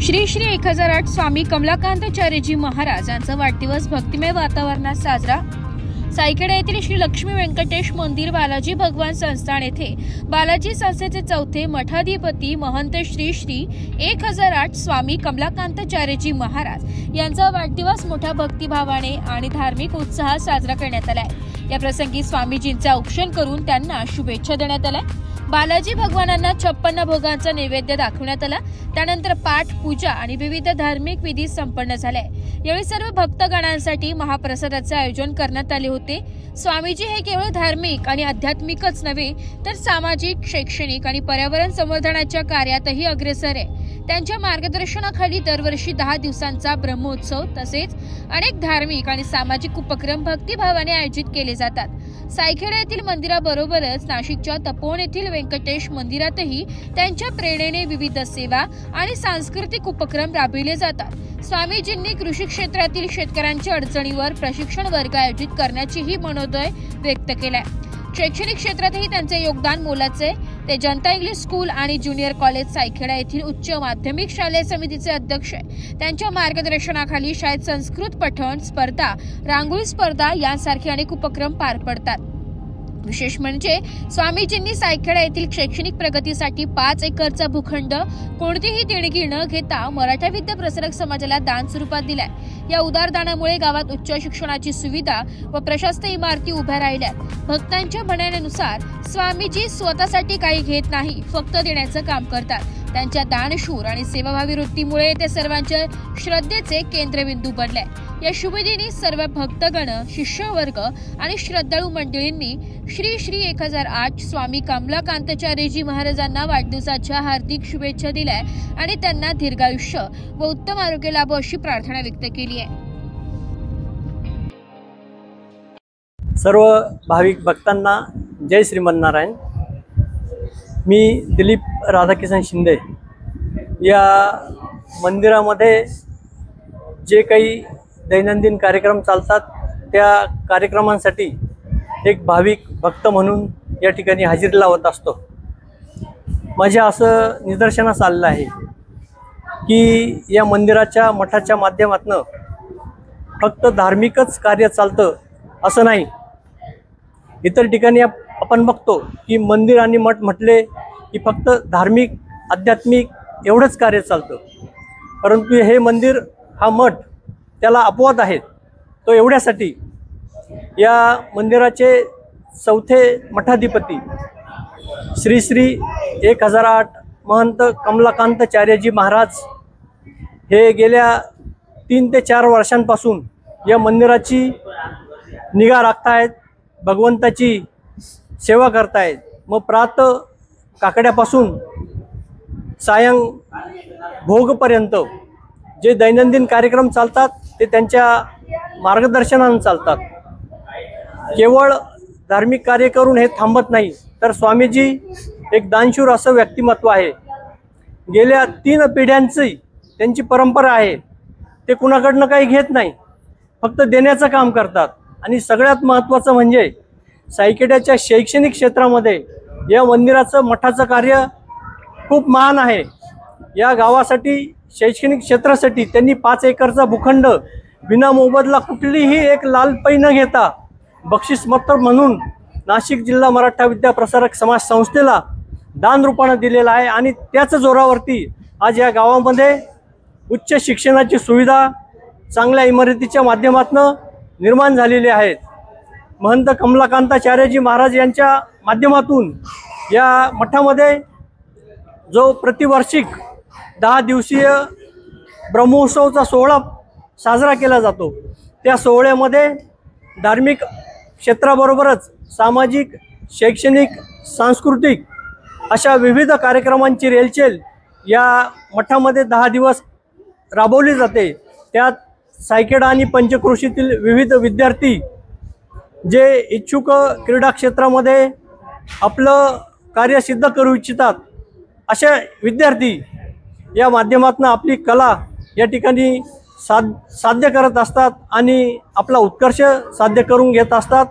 श्री श्री 1008 स्वामी कमलाकांताचार्यजी महाराज यांचा वाढदिवस भक्तिमय वातावरणात साजरा। सायखेडा येथील श्री लक्ष्मी व्यंकटेश मंदिर बालाजी भगवान संस्थान येथे बालाजी संस्थेचे चौथे मठाधिपती महंत श्री श्री 1008 स्वामी कमलाकांताचार्यजी महाराज यांचा वाढदिवस मोठ्या भक्तिभावाने आणि धार्मिक उत्साहात साजरा करण्यात आला आहे। या प्रसंगी स्वामीजींचे औक्षण करून त्यांना शुभेच्छा देण्यात आल्या। बालाजी भगवानांना 56 भोगांचा नैवेद्य दाखवण्यात आला। त्यानंतर पाठ, पूजा आणि विविध धार्मिक विधी संपन्न झाले। यावेळी सर्व भक्तगणांसाठी महाप्रसादाचे आयोजन करण्यात आले होते। स्वामीजी हे केवळ धार्मिक आणि आध्यात्मिकच नव्हे तर सामाजिक, शैक्षणिक आणि पर्यावरण संवर्धनाच्या कार्यातही अग्रेसर आहे। त्यांच्या मार्गदर्शनाखाली दरवर्षी 10 दिवसांचा ब्रह्मोत्सव तसेच अनेक धार्मिक आणि सामाजिक उपक्रम भक्तिभावाने आयोजित केले जातात। सायखेडा येथील मंदिराबरोबरच नाशिकच्या तपोवन येथील व्यंकटेश मंदिरातही त्यांच्या प्रेरणेने विविध सेवा आणि सांस्कृतिक उपक्रम राबविले जातात। स्वामीजींनी कृषी क्षेत्रातील शेतकऱ्यांच्या अडचणीवर प्रशिक्षण वर्ग आयोजित करण्याचीही मनोदय व्यक्त केलाय। शैक्षणिक क्षेत्रातही त्यांचे योगदान मोलाचे। ते जनता इंग्लिश स्कूल आणि ज्युनियर कॉलेज सायखेडा येथील उच्च माध्यमिक शालेय समितीचे अध्यक्ष आहे। त्यांच्या मार्गदर्शनाखाली शाळेत संस्कृत पठण स्पर्धा, रांगोळी स्पर्धा यांसारखे अनेक उपक्रम पार पडतात। विशेष म्हणजे स्वामीजींनी सायखेडा येथील शैक्षणिक प्रगतीसाठी 5 एकरचा भूखंड कोणतीही देणगी न घेता मराठा विद्या प्रसारक समाजाला दान स्वरूपात दिलाय। या उदार दानामुळे गावात उच्च शिक्षणाची सुविधा व प्रशस्त इमारती उभ्या राहिल्या। भक्तांच्या म्हणण्यानुसार स्वामीजी स्वतःसाठी काही घेत नाही, फक्त देण्याचं काम करतात। त्यांच्या दानशूर आणि सेवाभावी वृत्तीमुळे ते सर्वांच्या श्रद्धेचे केंद्रबिंदू बनले। या शुभदिनी सर्व भक्तगण, शिष्यवर्ग आणि श्रद्धाळू मंडळींनी श्री श्री 1008 स्वामी कमलाकांताचार्यजी महाराजांना वाढदिवसाच्या हार्दिक शुभेच्छा दिल्या आणि त्यांना दीर्घायुष्य व उत्तम आरोग्य लाभो अशी प्रार्थना व्यक्त केली आहे। सर्व भाविक भक्तांना जय श्रीमन्नारायण। मी दिलीप राधाकिशन शिंदे या मंदिरामध्ये जे काही दैनंदिन कार्यक्रम चालतात त्या कार्यक्रमांसाठी एक भाविक भक्त म्हणून या ठिकाणी हजेरी लावत असतो। माझ्या असं निदर्शनास आलेलं आहे की या मंदिराच्या मठाच्या माध्यमातून फक्त धार्मिकच कार्य चालतं असं नाही। इतर ठिकाणी आपण बघतो की मंदिर आणि मठ म्हटले की फक्त धार्मिक, आध्यात्मिक एवढंच कार्य चालतं, परंतु हे मंदिर, हा मठ त्याला अपवाद आहेत। तो एवढ्यासाठी या मंदिराचे चौथे मठाधिपती श्री श्री 1008 महंत कमलाकांताचार्यजी महाराज हे गेल्या 3 ते 4 वर्षांपासून या मंदिराची निगा राखतायत, भगवंताची सेवा करतायत। मग प्रातः काकड्यापासून सायं भोगपर्यंत जे दैनंदिन कार्यक्रम चालतात ते त्यांच्या मार्गदर्शनाने चालतात। केवळ धार्मिक कार्य करून हे थांबत नाही, तर स्वामीजी एक दानशूर असं व्यक्तिमत्व आहे। गेल्या 3 पिढ्यांची त्यांची परंपरा आहे। ते कुणाकडनं काही घेत नाही, फक्त देण्याचं काम करतात। आणि सगळ्यात महत्त्वाचं म्हणजे सायखेड्याच्या शैक्षणिक क्षेत्रामध्ये या मंदिराचं, मठाचं कार्य खूप महान आहे। या गावासाठी, शैक्षणिक क्षेत्रासाठी त्यांनी 5 एकरचा भूखंड विना मोबदला कुठलीही एक लाल पै न घेता बक्षीसपत्र म्हणून नाशिक जिल्हा मराठा विद्या प्रसारक समाज संस्थेला दान रूपाने दिलेला आहे। आणि त्याच जोरावरती आज या गावामध्ये उच्च शिक्षणाची सुविधा चांगल्या इमारतीच्या माध्यमातून निर्माण झालेली आहेत। महंत कमलाकांताचार्यजी महाराज यांच्या माध्यमातून या मठामध्ये जो प्रतिवार्षिक 10 दिवसीय ब्रह्मोत्सवचा सोहळा साजरा केला जातो, त्या सोहळ्यामध्ये धार्मिक क्षेत्राबरोबरच सामाजिक, शैक्षणिक, सांस्कृतिक अशा विविध कार्यक्रमांची रेलचेल या मठामध्ये 10 दिवस राबवली जाते। त्यात सायखेडा आणि पंचक्रोशीतील विविध विद्यार्थी जे इच्छुक क्रीडा क्षेत्रामध्ये आपलं कार्य सिद्ध करू इच्छितात अशा विद्यार्थी या माध्यमातून आपली कला या ठिकाणी साध्य करत असतात आणि आपला उत्कर्ष साध्य करून घेत असतात।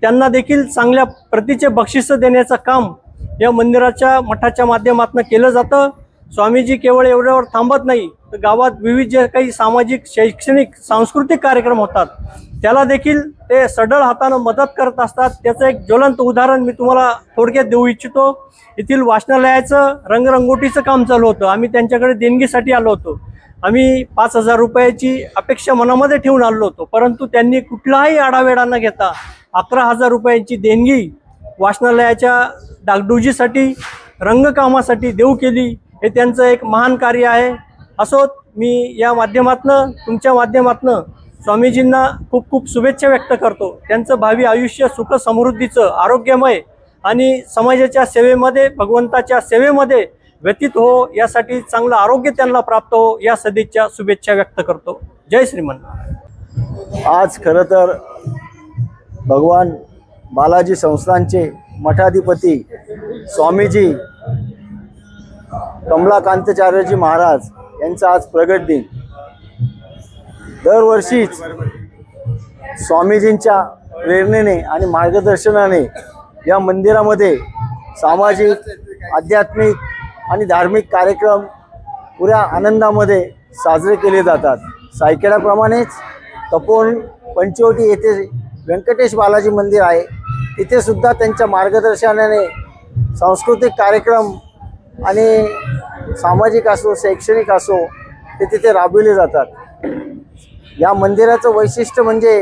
त्यांना देखील चांगल्या प्रतीचे बक्षीस देण्याचं काम या मंदिराच्या, मठाच्या माध्यमातून केलं जातं। स्वामीजी केवळ एवढ्यावर थांबत नाही, तर गावात विविध जे काही सामाजिक, शैक्षणिक, सांस्कृतिक कार्यक्रम होतात त्याला देखील ते सढळ हातानं मदत करत असतात। त्याचं एक ज्वलंत उदाहरण मी तुम्हाला थोडक्यात देऊ इच्छितो। येथील वाचनालयाचं रंगरंगोटीचं काम चालू होतं। आम्ही त्यांच्याकडे देणगीसाठी आलो होतो। आम्ही 5,000 रुपयाची अपेक्षा मनामध्ये ठेवून आलो होतो, परंतु त्यांनी कुठलाही आढावेढा न घेता 11,000 रुपयांची देणगी वाचनालयाच्या डागडुजीसाठी, रंगकामासाठी देऊ केली। हे त्यांचं एक महान कार्य आहे। असोत, मी या माध्यमातून, तुमच्या माध्यमातून स्वामीजींना खूप खूप शुभेच्छा व्यक्त करतो। त्यांचं भावी आयुष्य सुख समृद्धीचं, आरोग्यमय आणि समाजाच्या सेवेमध्ये, भगवंताच्या सेवेमध्ये व्यतीत हो, यासाठी चांगलं आरोग्य त्यांना प्राप्त हो, या सदिच्छा शुभेच्छा व्यक्त करतो। जय श्रीमंत। आज खरं तर भगवान बालाजी संस्थानचे मठाधिपती स्वामीजी कमलाकांताचार्यजी महाराज यांचा आज प्रगट दिन। दरवर्षीच स्वामीजींच्या प्रेरणेने आणि मार्गदर्शनाने या मंदिरामध्ये सामाजिक, आध्यात्मिक आणि धार्मिक कार्यक्रम पुऱ्या आनंदामध्ये साजरे केले जातात। सायखेड्याप्रमाणेच तपोवन पंचवटी येथे व्यंकटेश बालाजी मंदिर आहे, तिथे सुद्धा त्यांच्या मार्गदर्शनाने सांस्कृतिक कार्यक्रम आणि सामाजिक असो, शैक्षणिक असो, ते तिथे राबविले जातात। या मंदिराचं वैशिष्ट्य म्हणजे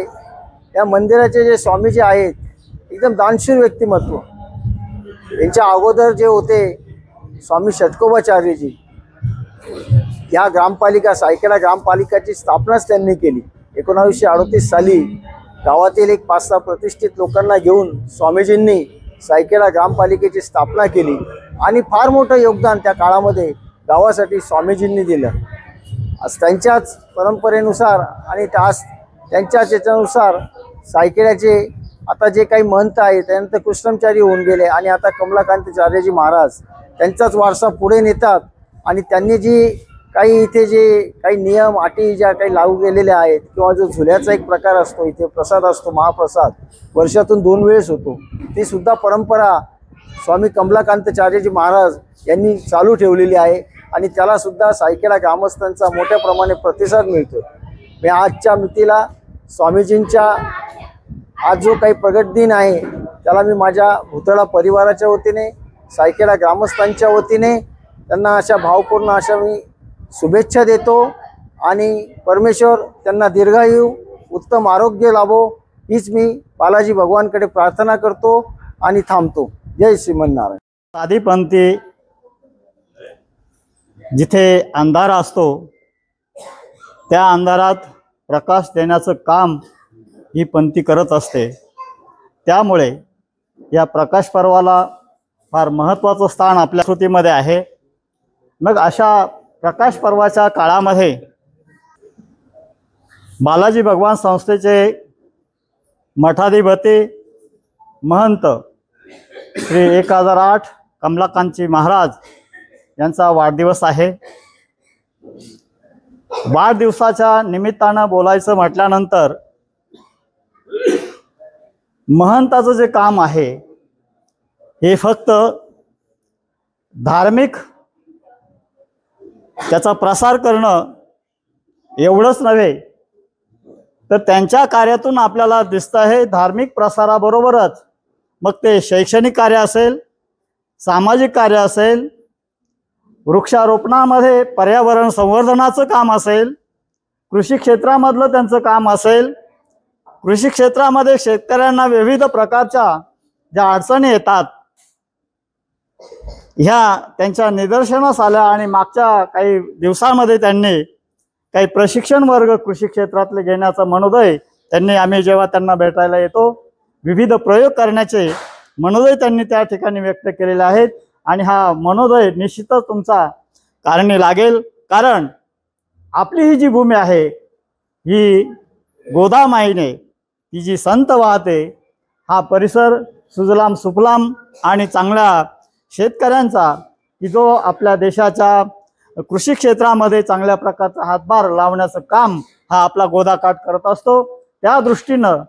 या मंदिराचे जे स्वामीजी आहेत एकदम दानशूर व्यक्तिमत्व। यांच्या अगोदर जे होते स्वामी षटकोबाचार्यजी, या ग्रामपालिका, सायखेडा ग्रामपालिकाची स्थापनाच त्यांनी केली। 1938 साली गावातील एक 5-6 प्रतिष्ठित लोकांना घेऊन स्वामीजींनी सायखेडा ग्रामपालिकेची स्थापना केली आणि फार मोठं योगदान त्या काळामध्ये गावासाठी स्वामीजींनी दिलं। आज त्यांच्याच परंपरेनुसार आणि त्यांच्याच याच्यानुसार सायखेड्याचे आता जे काही महंत आहे त्यानंतर कृष्णचारी होऊन गेले आणि आता कमलाकांताचार्यजी महाराज त्यांचाच वारसा पुढे नेतात। आणि त्यांनी जी काही इथे जे काही नियम अटी ज्या काही लागू केलेल्या आहेत, किंवा जो झुल्याचा एक प्रकार असतो, इथे प्रसाद असतो, महाप्रसाद वर्षातून 2 वेळेस होतो, ती सुद्धा परंपरा स्वामी कमलाकांताचार्यजी महाराज यांनी चालू ठेवलेली आहे आणि त्याला सुद्धा सायखेडा ग्रामस्थांचा मोठ्या प्रमाणे प्रतिसाद मिळतो। मी आजच्या मितीला स्वामीजींच्या आज जो काही प्रगट दिन आहे त्याला मी माझ्या भुतळा परिवाराच्या वतीने, सायखेडा ग्रामस्थांच्या वतीने त्यांना अशा भावपूर्ण अशा मी शुभेच्छा देतो आणि परमेश्वर त्यांना दीर्घायू, उत्तम आरोग्य लाभो, हीच मी बालाजी भगवानकडे प्रार्थना करतो आणि थांबतो। जय श्रीमन्नारायण। साधीपंथी जिथे अंधार असतो त्या अंधारात प्रकाश देण्याचं काम ही पंथी करत असते। त्यामुळे या प्रकाश पर्वाला फार महत्त्वाचं स्थान आपल्या कृतीमध्ये आहे। मग अशा प्रकाश पर्वाच्या काळामध्ये बालाजी भगवान संस्थेचे मठाधिपती महंत श्री 1008 कमलाकांतजी महाराज यांचा वाढदिवस आहे। वाढदिवसाच्या निमित्तानं बोलायचं म्हटल्यानंतर महंताचं जे काम आहे हे फक्त धार्मिक त्याचा प्रसार करणं एवढंच नव्हे, तर त्यांच्या कार्यातून आपल्याला दिसतं आहे धार्मिक प्रसाराबरोबरच मग ते शैक्षणिक कार्य असेल, सामाजिक कार्य असेल, वृक्षारोपणामध्ये पर्यावरण संवर्धनाचं काम असेल, कृषी क्षेत्रामधलं त्यांचं काम असेल, कृषी क्षेत्रामध्ये शेतकऱ्यांना विविध प्रकारच्या ज्या अडचणी येतात ह्या त्यांच्या निदर्शनास आल्या आणि मागच्या काही दिवसांमध्ये त्यांनी काही प्रशिक्षण वर्ग कृषी क्षेत्रातले घेण्याचा मनोदय आम्ही जेव्हा त्यांना भेटायला येतो विविध प्रयोग करण्याचे मनोदय त्यांनी त्या ठिकाणी व्यक्त केलेले आहेत। आणि हा मनोदय निश्चितच तुमचा कारणी लागेल, कारण आपली ही जी भूमी आहे ही गोदामाईने ती जी संत वाहते, हा परिसर सुजलाम सुफलाम आणि चांगल्या शेतकऱ्यांचा की जो आपल्या देशाच्या कृषी क्षेत्रामध्ये चांगल्या प्रकारचा हातभार लावण्याचं काम हा आपला गोदाकाठ करत असतो। त्या दृष्टीनं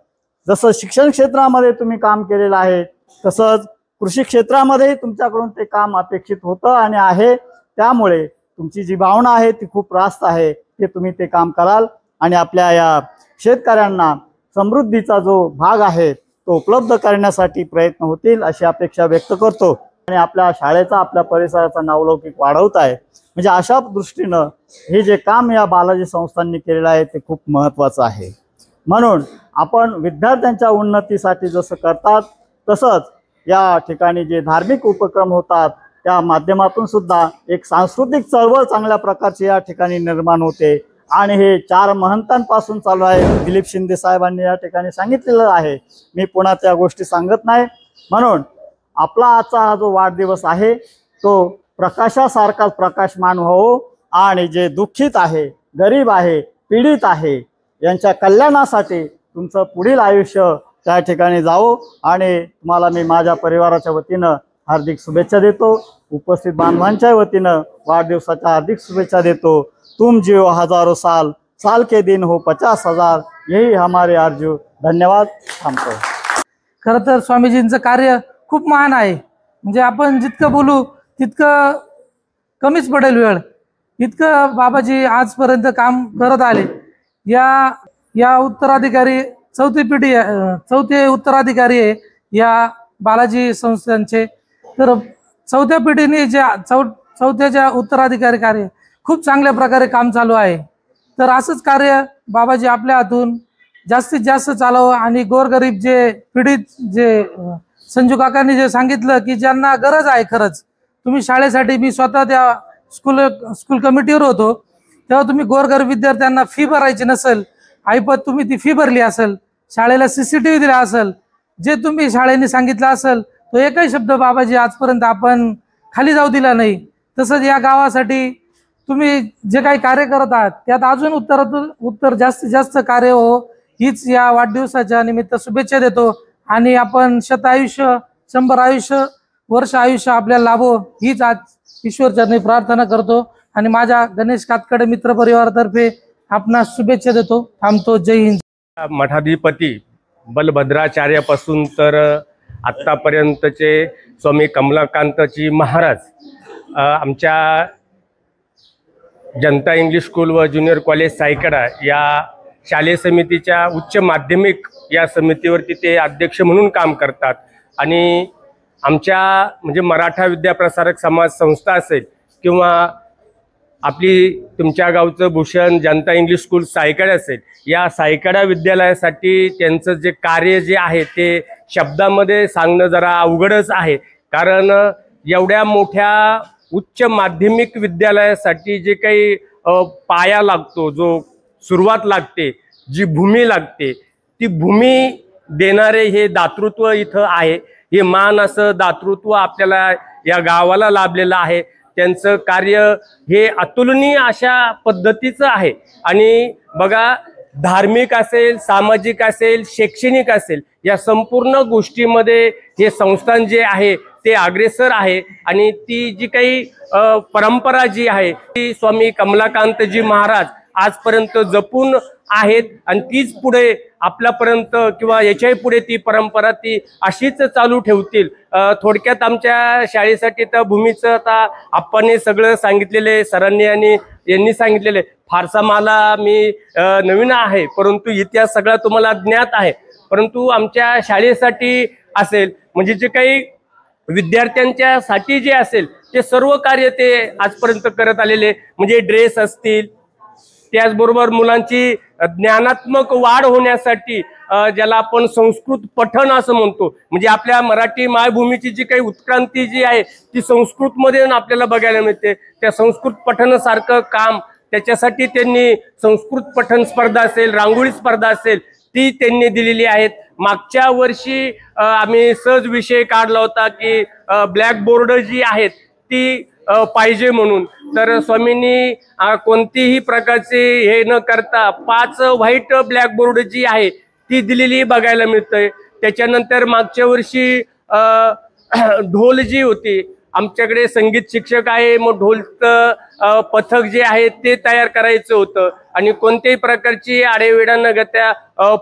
जसं शिक्षण क्षेत्रामध्ये तुम्ही काम केलेलं आहे तसंच कृषी क्षेत्रामध्ये तुमच्याकडून ते काम अपेक्षित होतं आणि आहे। त्यामुळे तुमची जी भावना आहे ती खूप रास्त आहे, ते तुम्ही ते काम कराल आणि आपल्या या शेतकऱ्यांना समृद्धीचा जो भाग आहे तो उपलब्ध करण्यासाठी प्रयत्न होतील अशी अपेक्षा व्यक्त करतो आणि आपल्या शाळेचा आपल्या परिसराचा नावलौकिक वाढवत आहे. म्हणजे अशा दृष्टीनं हे जे काम या बालाजी संस्थांनी केलेलं आहे ते खूप महत्त्वाचं आहे. म्हणून आपण विद्यार्थ्यांच्या उन्नतीसाठी जसं करतात तसंच या ठिकाणी जे धार्मिक उपक्रम होतात त्या माध्यमातून सुद्धा एक सांस्कृतिक चळवळ चांगल्या प्रकारची या ठिकाणी निर्माण होते आणि हे 4 महंतांपासून चालू आहे. दिलीप शिंदे साहेबांनी या ठिकाणी सांगितलेलं आहे, मी पुन्हा त्या गोष्टी सांगत नाही. म्हणून आपला आजचा हा जो वाढदिवस आहे तो प्रकाशासारखाच प्रकाशमान व्हावो आणि जे दुःखित आहे, गरीब आहे, पीडित आहे यांच्या कल्याणासाठी तुमचं पुढील आयुष्य त्या ठिकाणी जावो आणि तुम्हाला मी माझ्या परिवाराच्या वतीनं हार्दिक शुभेच्छा देतो. उपस्थित बांधवांच्या वतीनं वाढदिवसाच्या हार्दिक शुभेच्छा देतो. तुम जियो हजारों साल, साल के दिन हो 50,000, यही हमारे आरजू. धन्यवाद. थांबतो. खरं तर स्वामीजींचं कार्य खूप महान आहे. म्हणजे आपण जितकं बोलू तितकं कमीच पडेल वेळ. इतकं बाबाजी आजपर्यंत काम करत आले. या उत्तराधिकारी चौथे उत्तराधिकारी आहे या बालाजी संस्थांचे. तर चौथ्या पिढीने चौथ्याच्या उत्तराधिकारी कार्य खूप चांगल्या प्रकारे काम चालू आहे. तर असंच कार्य बाबाजी आपल्या हातून जास्तीत जास्त चालवं आणि गोरगरीब जे पीडित जे संजू काकांनी जे सांगितलं की ज्यांना गरज आहे खरंच, तुम्ही शाळेसाठी मी स्वतः त्या स्कूल कमिटीवर होतो तेव्हा तुम्ही गोरगरीब विद्यार्थ्यांना फी भरायची नसेल, ऐपत तुम्ही ती फी भरली असेल, शाळेला CCTV दिला असेल, जे तुम्ही शाळेने सांगितलं असेल तो एकही शब्द बाबाजी आजपर्यंत आपण खाली जाऊ दिला नाही. तसंच या गावासाठी तुम्ही जे काही कार्य करत आहात त्यात अजून उत्तर जास्तीत जास्त कार्य हो, हीच या वाढदिवसाच्या निमित्त शुभेच्छा देतो. आणि आपण 100 आयुष्य 100 वर्ष आयुष्य आपल्याला लाभो हीच आज ईश्वरचरणी प्रार्थना करतो आणि माझ्या गणेश कातकडे मित्र परिवारातर्फे आपणास शुभेच्छा देतो. थांबतो. जय हिंद. मठाधिपती बलभद्राचार्यापासून तर आत्तापर्यंतचे स्वामी कमलाकांतजी महाराज आमच्या जनता इंग्लिश स्कूल व ज्युनियर कॉलेज सायकडा या शालेय समितीच्या उच्च माध्यमिक या समितीवरती ते अध्यक्ष म्हणून काम करतात. आणि आमच्या म्हणजे मराठा विद्याप्रसारक समाज संस्था असेल किंवा आपली तुमच्या गावचं भूषण जनता इंग्लिश स्कूल सायकडा असेल, या सायकडा विद्यालयासाठी त्यांचं जे कार्य जे आहे ते शब्दामध्ये सांगणं जरा अवघडच आहे. कारण एवढ्या मोठ्या उच्च माध्यमिक विद्यालयासाठी जे काही पाया लागतो, जो सुरुवात लागते, जी भूमी लागते, ती भूमी देणारे हे दातृत्व इथं आहे. हे मान असं दातृत्व आपल्याला या गावाला लाभलेलं आहे. त्यांचं कार्य हे अतुलनीय अशा पद्धतीचं आहे. आणि बघा, धार्मिक असेल, सामाजिक असेल, शैक्षणिक असेल, या संपूर्ण गोष्टीमध्ये हे संस्थान जे आहे ते अग्रेसर आहे. आणि ती जी काही परंपरा जी आहे ती स्वामी कमलाकांतजी महाराज आजपर्यंत जपून आहेत आणि तीच पुढे आपल्यापर्यंत किंवा याच्याही पुढे ती परंपरा ती अशीच चालू ठेवतील. थोडक्यात आमच्या शाळेसाठी तर भूमीचं आता आपण सगळं सांगितलेले सरांनी आणि यांनी सांगितलेले, फारसा मला मी नवीन आहे परंतु इतिहास सगळा तुम्हाला ज्ञात आहे. परंतु आमच्या शाळेसाठी असेल म्हणजे जे काही विद्यार्थ्यांच्या साठी जे असेल ते सर्व कार्य ते आजपर्यंत करत आलेले, म्हणजे ड्रेस असतील, त्याचबरोबर मुलांची ज्ञानात्मक वाढ होण्यासाठी ज्याला आपण संस्कृत पठण असं म्हणतो, म्हणजे आपल्या मराठी मायभूमीची जी काही उत्क्रांती जी आहे ती संस्कृतमध्ये आपल्याला बघायला मिळते. त्या संस्कृत पठणासारखं काम त्याच्यासाठी त्यांनी संस्कृत पठण स्पर्धा असेल, रांगोळी स्पर्धा असेल ती त्यांनी दिलेली आहेत. मागच्या वर्षी आम्ही सहज विषय काढला होता की ब्लॅकबोर्ड जी आहेत ती पाहिजे म्हणून. तर स्वामींनी कोणतीही प्रकारचे हे न करता 5 व्हाईट ब्लॅकबोर्ड जी आहे ती दिलेली बघायला मिळतंय. त्याच्यानंतर मागच्या वर्षी ढोल जी होती, आमच्याकडे संगीत शिक्षक आहे, मग ढोलचं पथक जे आहे ते तयार करायचं होतं. आणि कोणत्याही प्रकारची आडेवेडा न घेता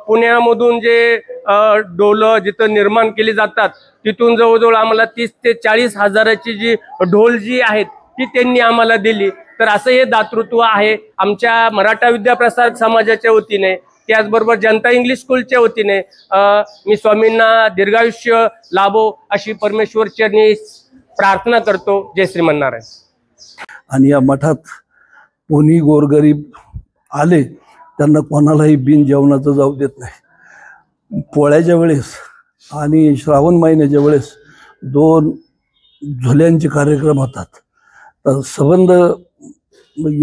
पुण्यामधून जे ढोल जिथं निर्माण केली जातात तिथून जवळजवळ आम्हाला 30 ते 40 हजाराची जी ढोल जी आहेत ती त्यांनी आम्हाला दिली. तर असं हे दातृत्व आहे आमच्या मराठा विद्याप्रसारक समाजाच्या वतीने, त्याचबरोबर जनता इंग्लिश स्कूलच्या वतीने. मी स्वामींना दीर्घायुष्य लाभो अशी परमेश्वर चरणी प्रार्थना करतो. जय श्रीमन्नारायण. आणि या मठात कोणी गोरगरीब आले त्यांना कोणालाही बिन जेवणाचं जाऊ देत नाही. पोळ्याच्या वेळेस आणि श्रावण महिन्याच्या वेळेस 2 झुल्यांचे कार्यक्रम होतात. तर संबंध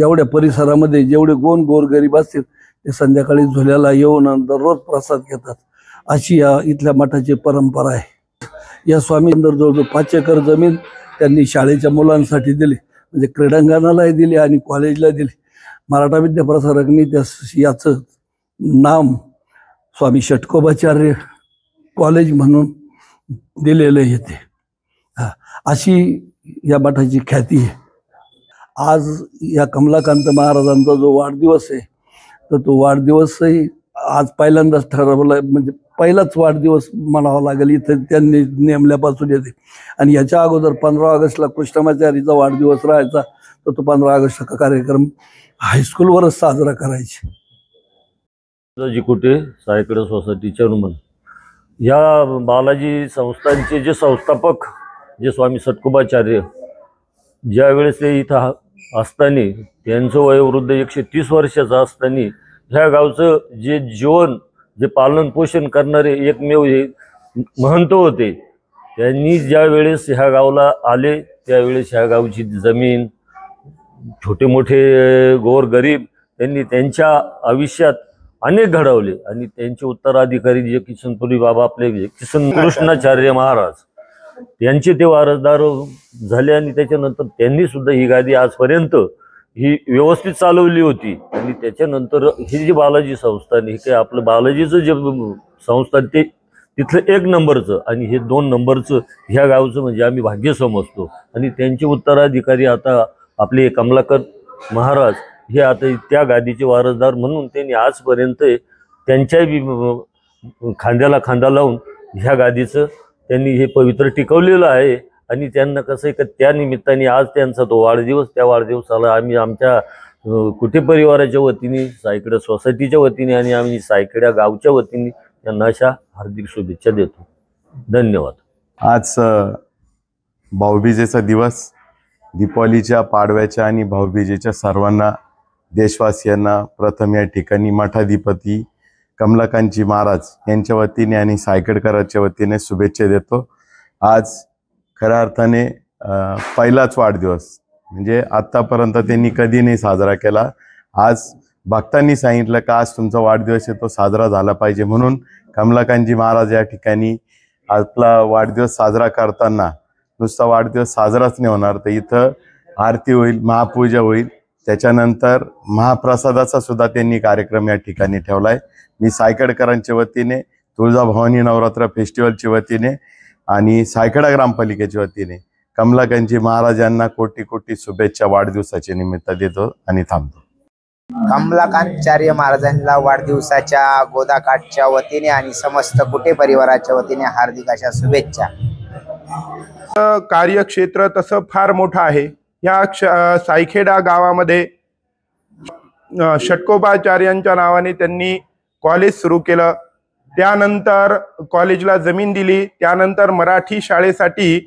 एवढ्या परिसरामध्ये जेवढे गोरगरीब असतील ते संध्याकाळी झुल्याला येऊन दररोज प्रसाद घेतात. अशी या इथल्या मठाची परंपरा आहे. या स्वामींवर जवळजवळ 5 एकर जमीन त्यांनी शाळेच्या मुलांसाठी दिली, म्हणजे क्रीडांगणालाही दिली आणि कॉलेजला दिली. मराठा विद्याप्रसारकनी याचं नाम स्वामी षटकोबाचार्य कॉलेज म्हणून दिलेलं येते. अशी या मठाची ख्याती आहे. आज या कमलाकांत महाराजांचा जो वाढदिवस आहे तर तो वाढदिवसही आज पहिल्यांदाच ठरवला, म्हणजे पहिलाच वाढदिवस म्हणावा लागेल इथं त्यांनी नेमल्यापासून येते. आणि याच्या अगोदर 15 ऑगस्टला कृष्णामाचार्यचा वाढदिवस राहायचा, तर तो 15 ऑगस्टचा कार्यक्रम हायस्कूलवरच साजरा करायचे. जिकुटे सायकडे सोसायटी चेअरमन. या बालाजी संस्थांचे जे संस्थापक जे स्वामी षटकोबाचार्य, ज्यावेळेस ते इथं असताना त्यांचं वयोवृद्ध 130 वर्षाचं असताना ह्या गावचं जे जीवन जे पालन पोषण करणारे एकमेव हे महंत होते. त्यांनी ज्या वेळेस ह्या गावाला आले त्यावेळेस ह्या गावची जमीन, छोटे मोठे गोरगरीब त्यांनी त्यांच्या आयुष्यात अनेक घडवले. आणि त्यांचे उत्तराधिकारी जे किशनपुरी बाबा आपले किशन कृष्णाचार्य महाराज त्यांचे ते वारसदार झाले. आणि त्याच्यानंतर त्यांनी सुद्धा ही गादी आजपर्यंत ही व्यवस्थित चालवली होती. आणि त्याच्यानंतर हे जे बालाजी संस्थान, हे काय आपलं बालाजीचं जे संस्थान ते तिथलं 1 नंबरचं आणि हे 2 नंबरचं ह्या गावचं म्हणजे आम्ही भाग्य समजतो. आणि त्यांचे उत्तराधिकारी आता आपले कमलाकांत महाराज हे आता त्या गादीचे वारसदार म्हणून त्यांनी आजपर्यंत त्यांच्या खांद्याला खांदा लावून ह्या गादीचं त्यांनी हे पवित्र टिकवलेलं आहे. आणि त्यांना कसं आहे की त्या निमित्ताने आज त्यांचा तो वाढदिवस, त्या वाढदिवसाला आम्ही आमच्या कुटे परिवाराच्या वतीने, सायकडा सोसायटीच्या वतीने आणि आम्ही सायकड्या गावच्या वतीने त्यांना अशा हार्दिक शुभेच्छा देतो. धन्यवाद. आज भाऊबीजेचा दिवस, दीपावलीच्या, पाडव्याच्या आणि भाऊबीजेच्या सर्वांना देशवासियांना प्रथम या ठिकाणी मठाधिपती कमलाकांतजी महाराज यांच्या वतीने आणि सायकडकरांच्या वतीने शुभेच्छा देतो. आज खऱ्या अर्थाने पहिलाच वाढदिवस, म्हणजे आत्तापर्यंत त्यांनी कधी नाही साजरा केला. आज भक्तांनी सांगितलं का आज तुमचा वाढदिवस आहे तो साजरा झाला पाहिजे, म्हणून कमलाकांतजी महाराज या ठिकाणी आपला वाढदिवस साजरा करताना नुसता वाढदिवस साजराच नाही होणार, तर इथं आरती होईल, महापूजा होईल, त्याच्यानंतर महाप्रसादाचा सुद्धा त्यांनी कार्यक्रम या ठिकाणी ठेवलाय. मी सायकडकरांच्या वतीने, तुळजाभवानी नवरात्र फेस्टिवलच्या वतीने आणि सायकडा ग्रामपालिकेच्या वतीने कमलाकांतजी महाराजांना कोटी कोटी शुभेच्छा वाढदिवसाच्या निमित्त देतो आणि थांबतो. कमलाकांतचार्य महाराजांना वाढदिवसाच्या गोदाकाठच्या वतीने आणि समस्त कुटे परिवाराच्या वतीने हार्दिक अशा शुभेच्छा. कार्यक्षेत्र तसं फार मोठं आहे. या सायखेडा गावामध्ये षटकोबाचार्यांच्या नावाने त्यांनी कॉलेज सुरू केलं. त्यानंतर कॉलेजला जमीन दिली. त्यानंतर मराठी शाळेसाठी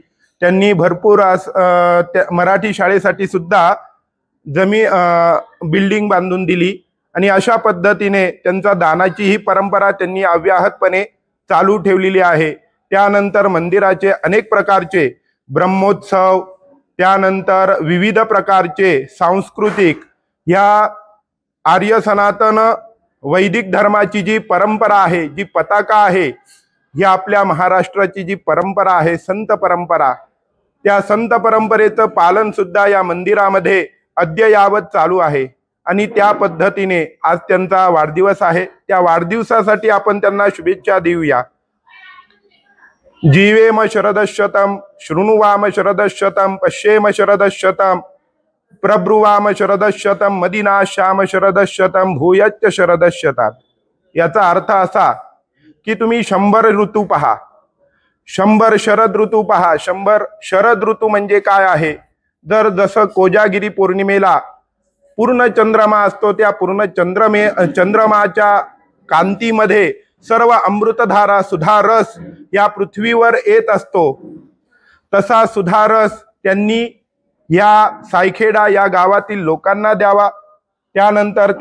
त्यांनी भरपूर मराठी शाळेसाठी सुद्धा बिल्डिंग बांधून दिली. आणि अशा पद्धतीने त्यांचा दानाची ही परंपरा त्यांनी अव्याहतपणे चालू ठेवलेली आहे. त्यानंतर मंदिराचे अनेक प्रकारचे ब्रह्मोत्सव, त्यानंतर विविध प्रकारचे सांस्कृतिक, ह्या आर्य सनातन वैदिक धर्माची जी परंपरा आहे, जी पताका आहे, ही आपल्या महाराष्ट्राची जी परंपरा आहे, संत परंपरा, त्या संत परंपरेचं पालन सुद्धा या मंदिरामध्ये अद्ययावत चालू आहे. आणि त्या पद्धतीने आज त्यांचा वाढदिवस आहे. त्या वाढदिवसासाठी आपण त्यांना शुभेच्छा देऊया. जीवेम शरदशतम, शृणुवाम शरदशतम, पश्येम शरदशतम, प्रब्रुवाम शरदशतम, मदिनाश्याम शरदशतम, भूयच्च शरदशतात. याचा अर्थ असा की तुम्ही 100 ऋतू पहा, 100 शरद ऋतू पहा. 100 शरद ऋतू म्हणजे काय आहे? जसं कोजागिरी पौर्णिमेला पूर्ण चंद्रमा असतो, त्या पूर्ण चंद्रमाच्या कांतीमध्ये सर्व अमृतधारा सुधारस या पृथ्वीवर येत असतो, तसा सुधारस त्यांनी या सायखेडा या गावातील लोकांना द्यावा। त्यानंतर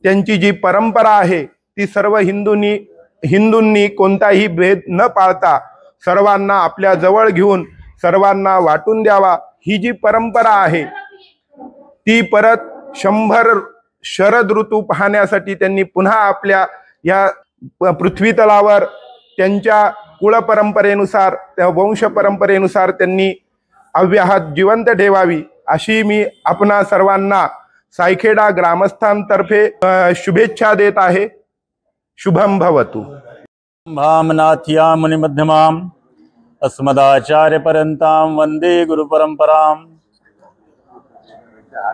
त्यांची जी परंपरा आहे ती सर्व हिंदूंनी कोणताही भेद न पाळता सर्वांना आपल्या जवळ घेऊन सर्वांना वाटून द्यावा। ही जी परंपरा आहे ती परत 100 शरद ऋतू पाहण्यासाठी त्यांनी पुन्हा आपल्या या पृथ्वी तलावर त्यांच्या कुळ परंपरेनुसार, त्या वंश परंपरेनुसार त्यांनी अव्याहत जिवंत ठेवावी, अशी मी आपणा सर्वांना सायखेडा ग्रामस्थांतर्फे शुभेच्छा देत आहे। शुभम भवतु। भामनाथ्या मुनिमध्यमाम अस्मदाचार्यपर्यंताम वंदे गुरुपरंपराम।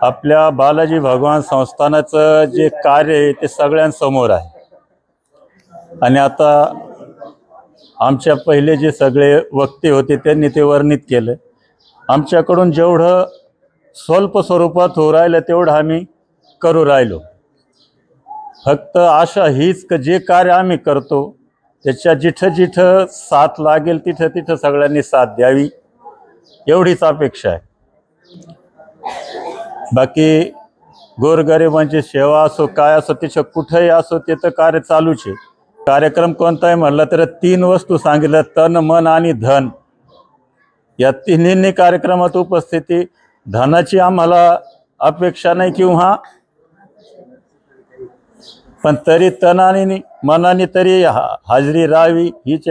आपल्या बालाजी भगवान संस्थानाचं जे कार्य आहे ते सगळ्यांसमोर आहे आणि आता आमच्या पहिले जे सगळे वक्ते होते त्यांनी ते वर्णित केलं। आमच्याकडून जेवढं स्वल्प स्वरूपात हो राहिलं तेवढं आम्ही करू राहिलो। फक्त आशा हीच की जे कार्य आम्ही करतो त्याच्या जिथं जिथं साथ लागेल तिथं तिथं सगळ्यांनी साथ द्यावी, एवढीच अपेक्षा आहे। बाकी गोरगरिबांची सेवा असो काय असो तिथं कुठंही असो ते तर कार्य चालूच आहे। कार्यक्रम कोणताही म्हणला तर 3 वस्तू सांगितल्या, तन मन आणि धन। या तिन्ही कार्यक्रमात उपस्थिती, धनाची आम्हाला अपेक्षा नाही किंवा, पण तरी तनाने मनाने तरी हाजरी राहावी हीच